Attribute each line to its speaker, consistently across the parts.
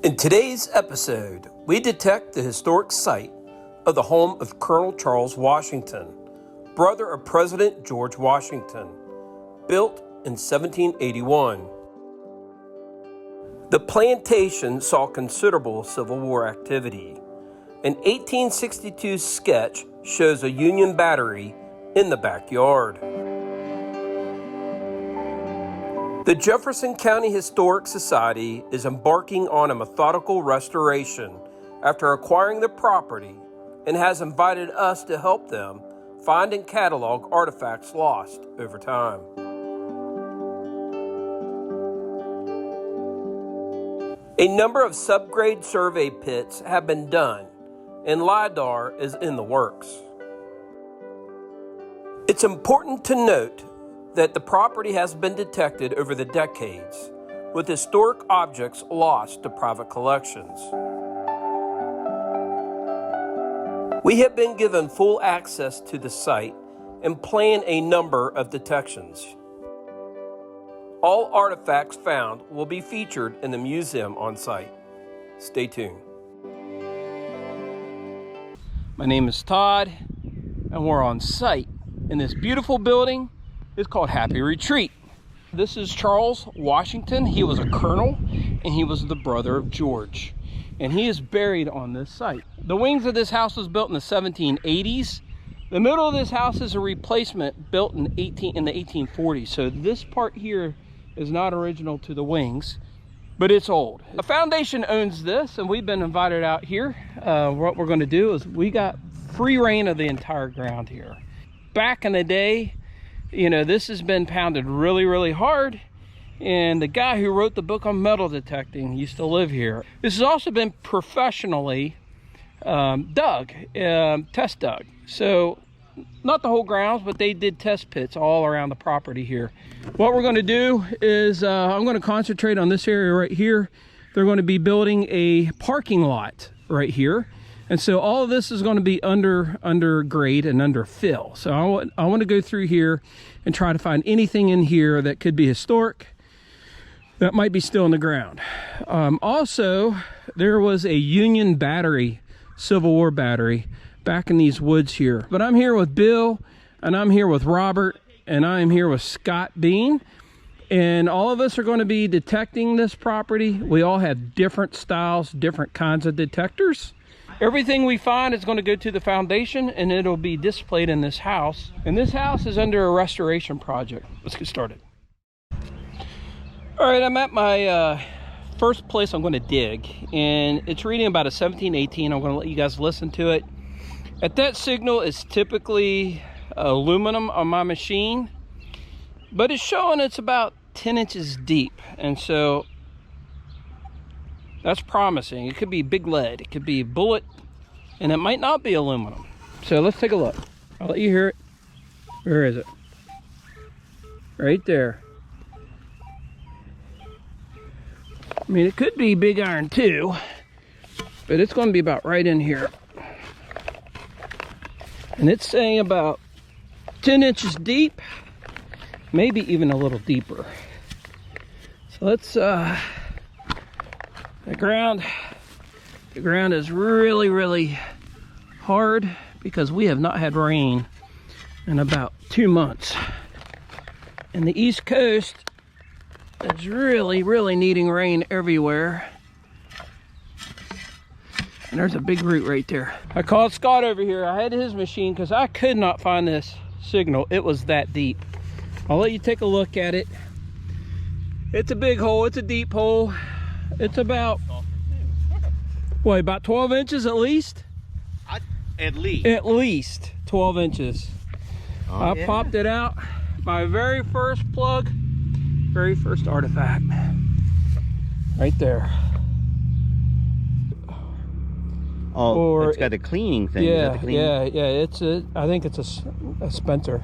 Speaker 1: In today's episode, we detect the historic site of the home of Colonel Charles Washington, brother of President George Washington, built in 1781. The plantation saw considerable Civil War activity. An 1862 sketch shows a Union battery in the backyard. The Jefferson County Historic Society is embarking on a methodical restoration after acquiring the property and has invited us to help them find and catalog artifacts lost over time. A number of subgrade survey pits have been done, and LIDAR is in the works. It's important to note that the property has been detected over the decades, with historic objects lost to private collections. We have been given full access to the site and plan a number of detections. All artifacts found will be featured in the museum on site. Stay tuned. My name is Todd, and we're on site in this beautiful building. It's called Happy Retreat. This is Charles Washington. He was a colonel, and he was the brother of George. And he is buried on this site. The wings of this house was built in the 1780s. The middle of this house is a replacement built in the 1840s. So this part here is not original to the wings, but it's old. The foundation owns this, and we've been invited out here. What we're going to do is we got free reign of the entire ground here. Back in the day, you know, this has been pounded really, really hard. And the guy who wrote the book on metal detecting used to live here. This has also been professionally test dug. So not the whole grounds, but they did test pits all around the property here. What we're going to do is I'm going to concentrate on this area right here. They're going to be building a parking lot right here. And so all of this is going to be under grade and under fill. So I want to go through here and try to find anything in here that could be historic, that might be still in the ground. Also, there was a Union battery, Civil War battery, back in these woods here. But I'm here with Bill, and I'm here with Robert, and I'm here with Scott Bean. And all of us are going to be detecting this property. We all have different styles, different kinds of detectors. Everything we find is going to go to the foundation, and it'll be displayed in this house. And this house is under a restoration project. Let's get started. All right, I'm at my first place I'm going to dig, and it's reading about a 1718. I'm going to let you guys listen to it. At that signal is typically aluminum on my machine, but it's showing it's about 10 inches deep, and so that's promising. It could be big lead, it could be bullet, and it might not be aluminum. So let's take a look. I'll let you hear it. Where is it? Right there. I mean, it could be big iron too, but it's going to be about right in here. And it's saying about 10 inches deep, maybe even a little deeper. So let's the ground is really, really hard because we have not had rain in about 2 months. And the East Coast is really, really needing rain everywhere. And there's a big root right there. I called Scott over here. I had his machine because I could not find this signal. It was that deep. I'll let you take a look at it. It's a big hole. It's a deep hole. It's about, what, about 12 inches at least?
Speaker 2: At least.
Speaker 1: At least 12 inches.
Speaker 2: Oh,
Speaker 1: I popped it out. My very first plug, very first artifact. Right there.
Speaker 2: Oh,
Speaker 1: or
Speaker 2: it's got a cleaning thing.
Speaker 1: Yeah,
Speaker 2: the cleaning?
Speaker 1: yeah. It's a. I think it's a Spencer.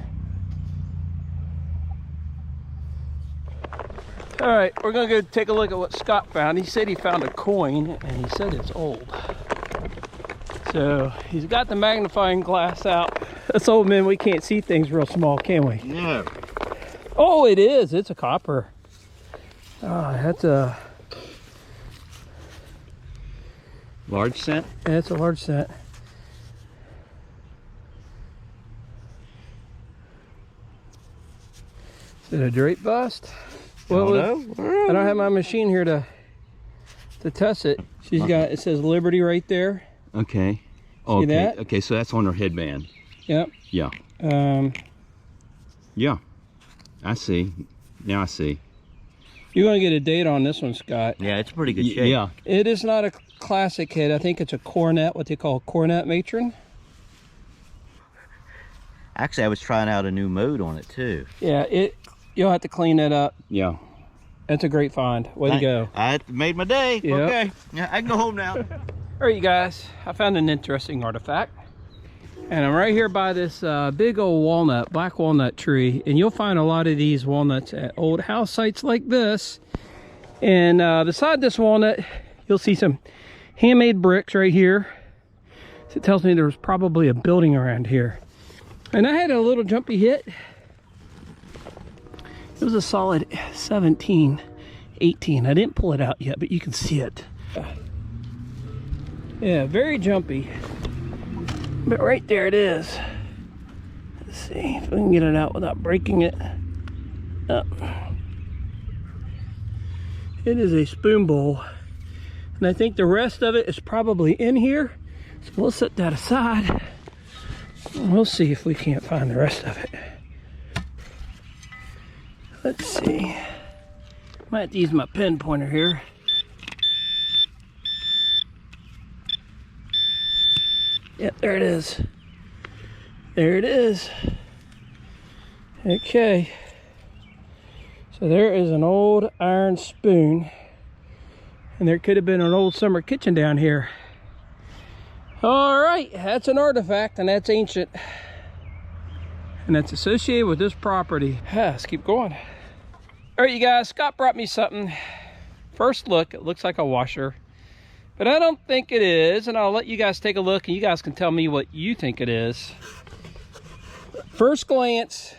Speaker 1: All right, we're gonna go take a look at what Scott found. He said he found a coin, and he said it's old. So he's got the magnifying glass out. Us old men, we can't see things real small, can we?
Speaker 2: No.
Speaker 1: Oh, it is. It's a copper. Oh, that's a
Speaker 2: Large scent?
Speaker 1: Yeah, it's a large scent. Is it a drape bust? Well, I don't have my machine here to test it. She's got, it says Liberty right there.
Speaker 2: Okay.
Speaker 1: See that?
Speaker 2: Okay, so that's on her headband.
Speaker 1: Yep.
Speaker 2: Yeah. Yeah. I see. Now I see.
Speaker 1: You're going to get a date on this one, Scott.
Speaker 2: Yeah, it's pretty good shape. Yeah.
Speaker 1: It is not a classic head. I think it's a coronet, what they call a coronet matron.
Speaker 2: Actually, I was trying out a new mode on it too.
Speaker 1: Yeah, you'll have to clean that up.
Speaker 2: Yeah.
Speaker 1: That's a great find. Way to go.
Speaker 2: I made my day.
Speaker 1: Yep.
Speaker 2: Okay. Yeah, I can go home now.
Speaker 1: All right, you guys. I found an interesting artifact. And I'm right here by this big old black walnut tree. And you'll find a lot of these walnuts at old house sites like this. And beside this walnut, you'll see some handmade bricks right here. So it tells me there was probably a building around here. And I had a little jumpy hit. It was a solid 17, 18. I didn't pull it out yet, but you can see it. Yeah, very jumpy. But right there it is. Let's see if we can get it out without breaking it up. It is a spoon bowl. And I think the rest of it is probably in here. So we'll set that aside. And we'll see if we can't find the rest of it. Let's see. Might have to use my pen pointer here. Yep, there it is. There it is. Okay. So there is an old iron spoon. And there could have been an old summer kitchen down here. All right, that's an artifact and that's ancient. And that's associated with this property. Let's keep going. All right, you guys, Scott brought me something. First look, it looks like a washer, but I don't think it is. And I'll let you guys take a look and you guys can tell me what you think it is. First glance,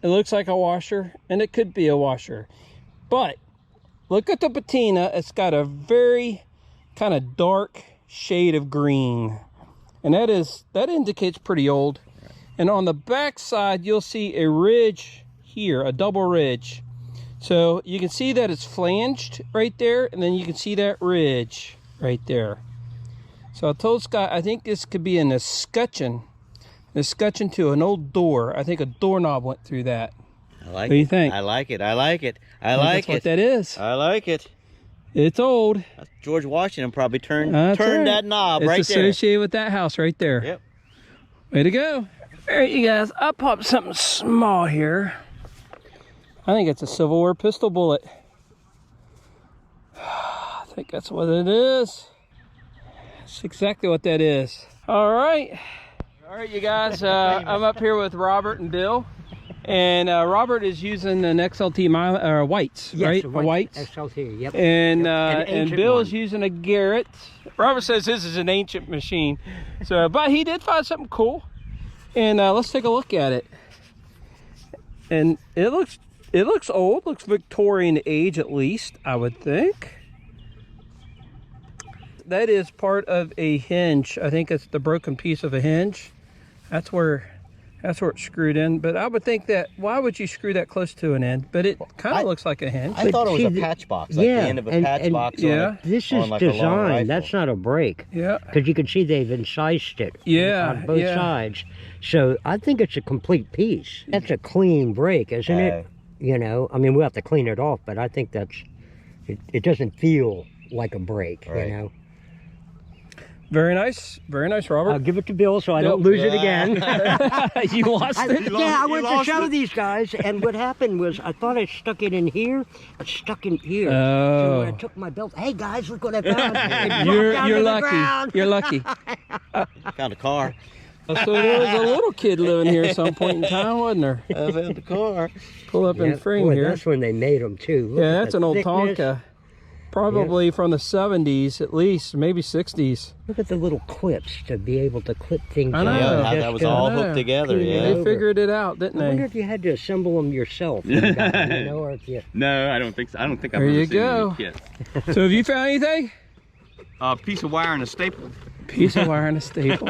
Speaker 1: it looks like a washer and it could be a washer. But look at the patina. It's got a very kind of dark shade of green. And that indicates pretty old. And on the back side, you'll see a ridge here, a double ridge. So you can see that it's flanged right there, and then you can see that ridge right there. So I told Scott, I think this could be an escutcheon to an old door. I think a doorknob went through that.
Speaker 2: I like it.
Speaker 1: What do you think?
Speaker 2: I like it. I like it. I like it.
Speaker 1: That's what that is.
Speaker 2: I like it.
Speaker 1: It's old.
Speaker 2: George Washington probably turned
Speaker 1: right.
Speaker 2: that knob right there.
Speaker 1: It's associated with that house right there.
Speaker 2: Yep.
Speaker 1: Way to go. All right, you guys, I popped something small here. I think it's a Civil War pistol bullet. I think that's what it is. That's exactly what that is. All right, you guys, I'm up here with Robert and Bill. And Robert is using an XLT whites,
Speaker 3: yes,
Speaker 1: right? A whites.
Speaker 3: XLT, yep.
Speaker 1: And
Speaker 3: yep.
Speaker 1: and Bill is using a Garrett. Robert says this is an ancient machine. So, but he did find something cool. And let's take a look at it. And it looks old, looks Victorian age at least, I would think. That is part of a hinge. I think it's the broken piece of a hinge. That's where it's screwed in. But I would think that, why would you screw that close to an end? But it kind of looks like a hinge.
Speaker 2: I thought it was a patch box, like the end of a patch box.
Speaker 1: Yeah.
Speaker 3: This is
Speaker 2: like
Speaker 3: design. That's not a break.
Speaker 1: Yeah.
Speaker 3: Because you can see they've incised it.
Speaker 1: Yeah.
Speaker 3: On both sides. So I think it's a complete piece. That's a clean break, isn't it? You know, I mean, we'll have to clean it off, but I think it doesn't feel like a break,
Speaker 2: right.
Speaker 3: You know.
Speaker 1: Very nice, Robert.
Speaker 3: I'll give it to Bill so I don't lose it again.
Speaker 1: You lost it?
Speaker 3: I went to show these guys, and what happened was I thought I stuck it in here. It stuck in here.
Speaker 1: Oh.
Speaker 3: So when I took my belt, hey guys, look what I found.
Speaker 1: You're lucky. You're lucky.
Speaker 2: Found a car.
Speaker 1: So there was a little kid living here at some point in time, wasn't there?
Speaker 2: I found the car.
Speaker 1: Pull up in frame here.
Speaker 3: That's when they made them too. Look
Speaker 1: yeah,
Speaker 3: at
Speaker 1: that's
Speaker 3: the
Speaker 1: an old
Speaker 3: thickness.
Speaker 1: Tonka. Probably from the 70s at least, maybe 60s.
Speaker 3: Look at the little clips to be able to clip things.
Speaker 1: I know.
Speaker 2: Yeah, how that was all hooked together. Yeah.
Speaker 1: They figured it out, didn't
Speaker 3: I wonder
Speaker 1: they?
Speaker 3: if you had to assemble them yourself, you know, or if you...
Speaker 2: No, I don't think so. I don't think I've
Speaker 1: There
Speaker 2: ever
Speaker 1: you
Speaker 2: seen
Speaker 1: go.
Speaker 2: any kit.
Speaker 1: So have you found anything?
Speaker 4: A piece of wire and a staple.
Speaker 1: Piece of wire and a staple.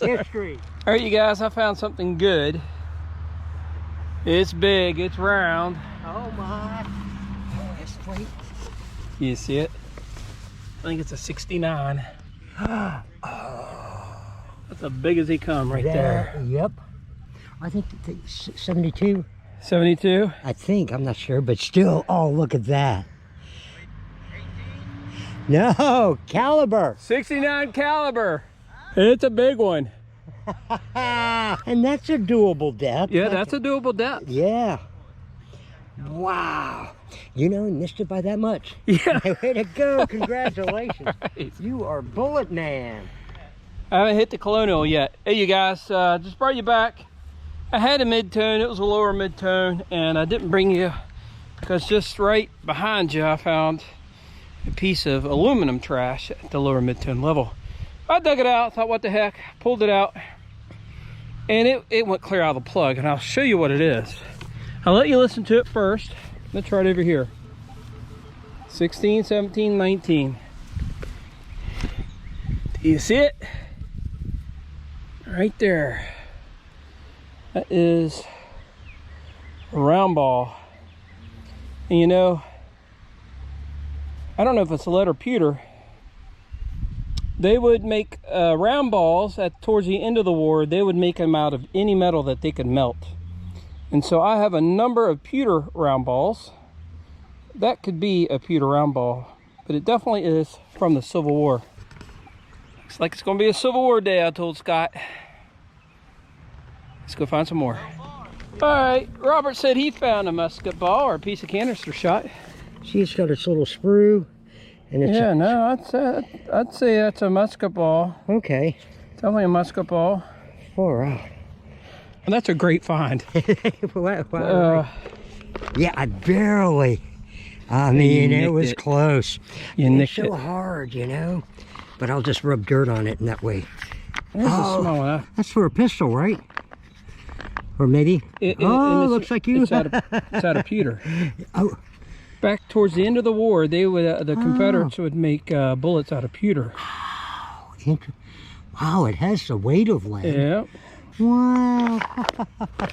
Speaker 3: History.
Speaker 1: All right, you guys, I found something good. It's big, it's round.
Speaker 3: Oh my. Yes, wait.
Speaker 1: You see it? I think it's a 69. Oh, that's as big as they come right there.
Speaker 3: Yep. I think 72.
Speaker 1: 72?
Speaker 3: I think, I'm not sure, but still, oh, look at that. No, caliber.
Speaker 1: 69 caliber. It's a big one.
Speaker 3: And that's a doable depth.
Speaker 1: Yeah, that's a doable depth.
Speaker 3: Yeah. Wow. You know, missed it by that much.
Speaker 1: Yeah.
Speaker 3: Way to go. Congratulations.
Speaker 1: Right.
Speaker 3: You are bullet man.
Speaker 1: I haven't hit the colonial yet. Hey, you guys, just brought you back. I had a mid-tone. It was a lower mid-tone, and I didn't bring you because just right behind you, I found a piece of aluminum trash at the lower mid-tone level. I dug it out, thought what the heck, pulled it out, and it went clear out of the plug, and I'll show you what it is. I'll let you listen to it first. Let's right over here. 16, 17, 19. Do you see it? Right there. That is a round ball. And you know, I don't know if it's lead or pewter. They would make round balls towards the end of the war. They would make them out of any metal that they could melt. And so I have a number of pewter round balls. That could be a pewter round ball, but it definitely is from the Civil War. Looks like it's gonna be a Civil War day, I told Scott. Let's go find some more. All right, Robert said he found a musket ball or a piece of canister shot.
Speaker 3: She's got its little sprue. And it's
Speaker 1: I'd say that's a musket ball.
Speaker 3: Okay.
Speaker 1: Definitely a musket ball.
Speaker 3: All right.
Speaker 1: And that's a great find.
Speaker 3: Yeah, I barely. I mean, it was close.
Speaker 1: You nicked
Speaker 3: it. It's so hard, you know. But I'll just rub dirt on it in that way.
Speaker 1: There's a small enough.
Speaker 3: That's for a pistol, right? Or maybe. Looks like you.
Speaker 1: It's out of pewter.
Speaker 3: Oh.
Speaker 1: Back towards the end of the war, they would the Confederates would make bullets out of pewter.
Speaker 3: Wow, it has the weight of lead.
Speaker 1: Yeah.
Speaker 3: Wow.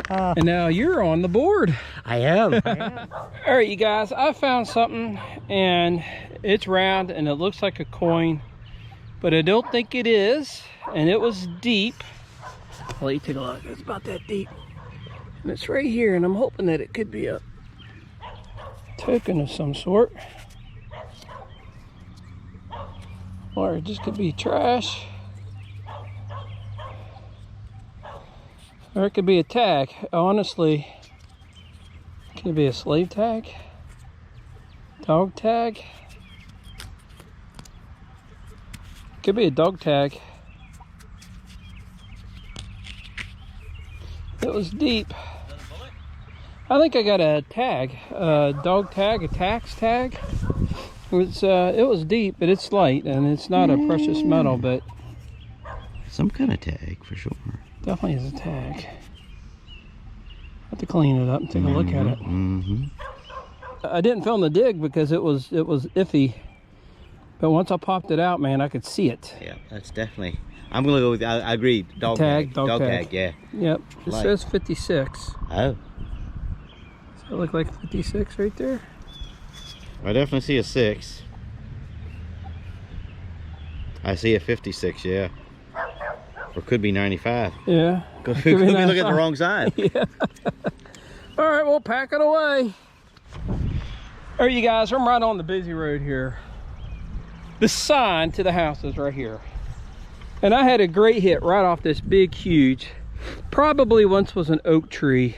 Speaker 1: And now you're on the board.
Speaker 3: I am.
Speaker 1: All right, you guys, I found something, and it's round, and it looks like a coin, but I don't think it is, and it was deep. I'll let you take a look. It's about that deep. And it's right here, and I'm hoping that it could be a token of some sort. Or it just could be trash. Or it could be a tag. Honestly, it could be a slave tag, dog tag. Could be a dog tag. It was deep. I think I got a tag, a dog tag, a tax tag. It was deep, but it's light, and it's not a precious metal, but
Speaker 2: some kind of tag for sure.
Speaker 1: Definitely is a tag. Have to clean it up and take a look at it. I didn't film the dig because it was iffy, but once I popped it out, man, I could see it.
Speaker 2: Yeah, that's definitely. I'm gonna go with. I agree. Dog tag. Dog tag. Yeah.
Speaker 1: Yep. It says 56.
Speaker 2: Oh.
Speaker 1: Does it look like 56 right there?
Speaker 2: I definitely see a 6. I see a 56. Yeah. Or could be 95.
Speaker 1: Yeah.
Speaker 2: Could be looking at the wrong side.
Speaker 1: Yeah. All right, we'll pack it away. All right, you guys, I'm right on the busy road here. The sign to the house is right here. And I had a great hit right off this big, huge, probably once was an oak tree.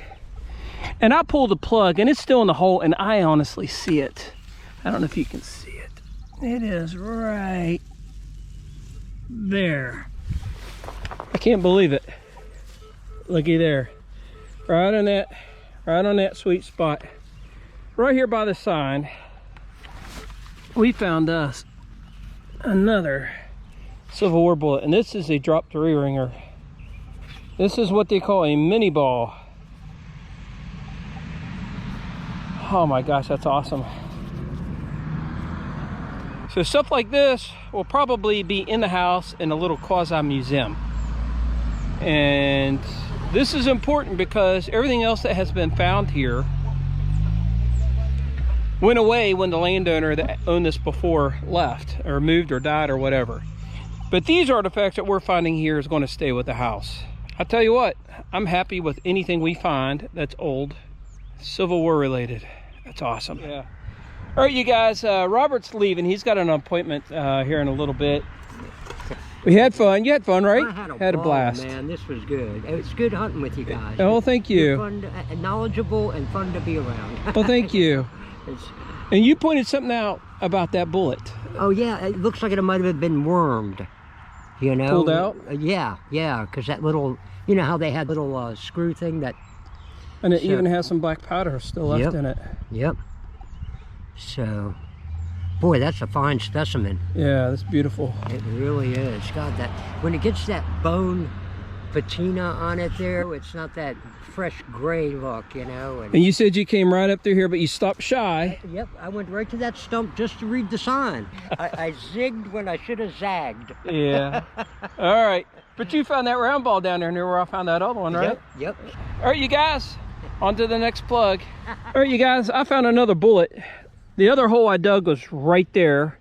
Speaker 1: And I pulled the plug and it's still in the hole and I honestly see it. I don't know if you can see it. It is right there. I can't believe it. Looky there. Right on that sweet spot. Right here by the sign, we found us another Civil War bullet, and this is a drop 3 ringer. This is what they call a mini ball. Oh my gosh, that's awesome. So stuff like this will probably be in the house in a little quasi-museum. And this is important because everything else that has been found here went away when the landowner that owned this before left or moved or died or whatever. But these artifacts that we're finding here is going to stay with the house. I tell you what, I'm happy with anything we find that's old, Civil War related. That's awesome. Yeah. All right, you guys, Robert's leaving. He's got an appointment here in a little bit. We had fun. You had fun, right?
Speaker 3: I had a blast. Man, this was good. It's good hunting with you guys.
Speaker 1: Oh, thank you.
Speaker 3: Fun to, knowledgeable and fun to be around.
Speaker 1: Well, thank you. And you pointed something out about that bullet.
Speaker 3: Oh, yeah. It looks like it might have been wormed. You know?
Speaker 1: Pulled out?
Speaker 3: Yeah, because that little, you know how they had little screw thing that...
Speaker 1: And it even has some black powder still left in it.
Speaker 3: Yep. So, boy, that's a fine specimen.
Speaker 1: Yeah, that's beautiful.
Speaker 3: It really is. God, that when it gets that bone patina on it there, it's not that fresh gray look, you know.
Speaker 1: And you said you came right up through here, but you stopped shy.
Speaker 3: Yep, I went right to that stump just to read the sign. I zigged when I should have zagged.
Speaker 1: Yeah. All right. But you found that round ball down there near where I found that other one, right?
Speaker 3: Yep.
Speaker 1: All right, you guys, on to the next plug. All right, you guys, I found another bullet. The other hole I dug was right there.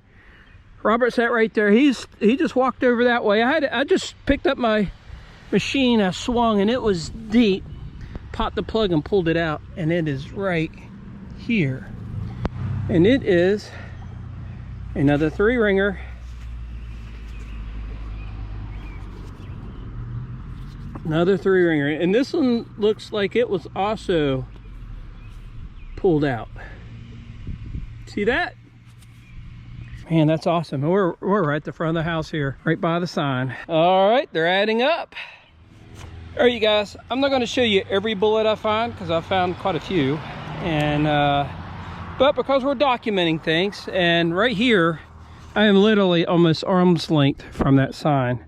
Speaker 1: Robert sat right there. He just walked over that way. I just picked up my machine, I swung, and it was deep. Popped the plug and pulled it out, and it is right here. And it is another 3-ringer. Another 3-ringer, and this one looks like it was also pulled out. See that? Man, that's awesome. We're right at the front of the house here, right by the sign. All right, they're adding up. All right, you guys, I'm not going to show you every bullet I find because I found quite a few, and but because we're documenting things, and right here, I am literally almost arm's length from that sign.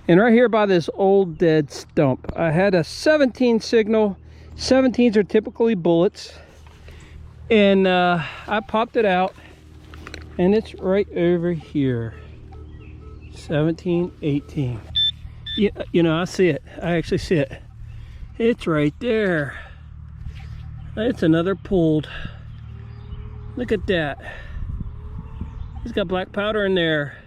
Speaker 1: And right here by this old dead stump, I had a 17 signal. 17s are typically bullets. And I popped it out, and it's right over here. 17, 18. Yeah, you know, I see it. I actually see it. It's right there. It's another pulled. Look at that. He's got black powder in there.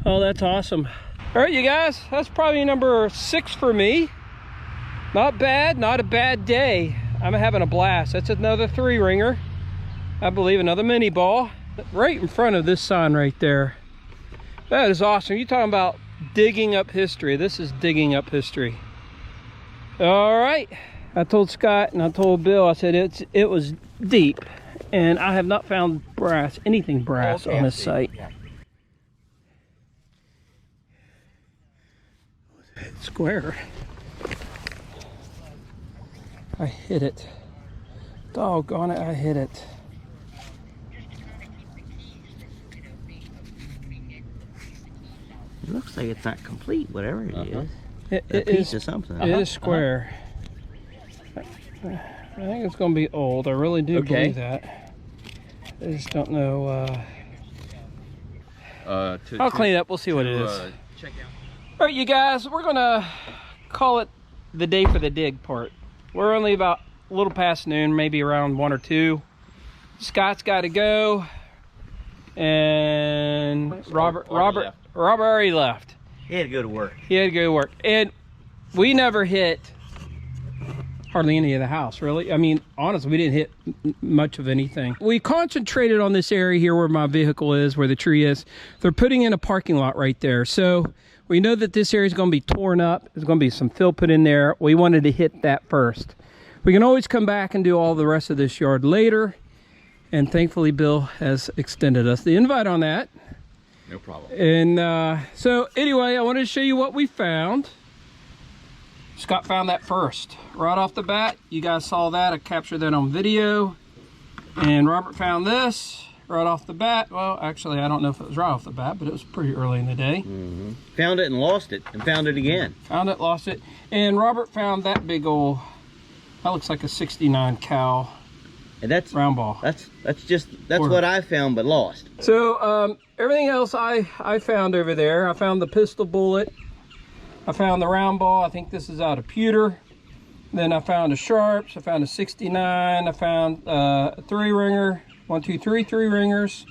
Speaker 1: Oh, that's awesome. All right, you guys, that's probably number 6 for me. Not bad, not a bad day. I'm having a blast. That's another 3-ringer. I believe another mini ball. Right in front of this sign right there. That is awesome. You're talking about digging up history. This is digging up history. All right. I told Scott and I told Bill, I said it was deep. And I have not found brass, anything brass on this site. Yeah. It's square. I hit it. Doggone it, I hit it.
Speaker 2: It looks like it's not complete, whatever it is.
Speaker 1: It
Speaker 2: piece
Speaker 1: is
Speaker 2: of something.
Speaker 1: It is square. I think it's going to be old. I really do believe that. I just don't know. I'll clean it up. We'll see what it is.
Speaker 2: Check out.
Speaker 1: All right, you guys, we're going to call it the day for the dig part. We're only about a little past noon, maybe around 1 or 2. Scott's got to go, and Robert already left.
Speaker 2: He had to go to work.
Speaker 1: He had to go to work, and we never hit hardly any of the house, really. I mean, honestly, we didn't hit much of anything. We concentrated on this area here where my vehicle is, where the tree is. They're putting in a parking lot right there, so we know that this area is going to be torn up. There's going to be some fill put in there. We wanted to hit that first. We can always come back and do all the rest of this yard later. And thankfully, Bill has extended us the invite on that.
Speaker 2: No problem.
Speaker 1: And so anyway, I wanted to show you what we found. Scott found that first. Right off the bat, you guys saw that. I captured that on video. And Robert found this. Right off the bat. Well, actually, I don't know if it was right off the bat, but it was pretty early in the day.
Speaker 2: Mm-hmm. Found it and lost it, and found it again.
Speaker 1: Found it, lost it. And Robert found that big old, that looks like a 69 cal.
Speaker 2: And that's
Speaker 1: round ball.
Speaker 2: That's what I found but lost.
Speaker 1: So everything else I found over there. I found the pistol bullet. I found the round ball. I think this is out of pewter. Then I found a sharps. I found a 69. I found a 3-ringer. 1, 2, 3 3-ringers.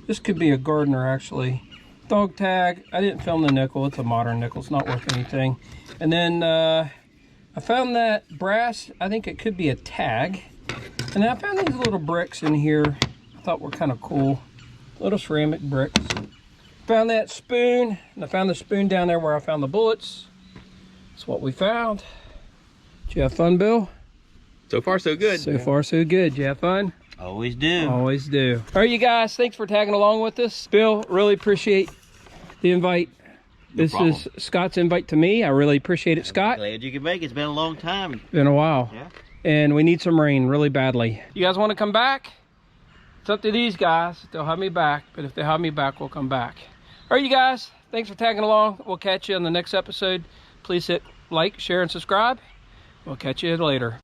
Speaker 1: This could be a Gardner actually. Dog tag. I didn't film the nickel. It's a modern nickel. It's not worth anything. And then I found that brass. I think it could be a tag. And then I found these little bricks in here. I thought were kind of cool. Little ceramic bricks. Found that spoon. And I found the spoon down there where I found the bullets. That's what we found. Did you have fun, Bill?
Speaker 2: So far, so good.
Speaker 1: So far, so good. Did you have fun?
Speaker 2: Always do.
Speaker 1: Always do. All right, you guys, thanks for tagging along with us. Bill, really appreciate the invite. This is Scott's invite to me. I really appreciate it, Scott.
Speaker 2: Glad you could make it. It's been a long time.
Speaker 1: Been a while.
Speaker 2: Yeah.
Speaker 1: And we need some rain really badly. You guys want to come back? It's up to these guys. They'll have me back, but if they have me back, we'll come back. All right, you guys, thanks for tagging along. We'll catch you on the next episode. Please hit like, share, and subscribe. We'll catch you later.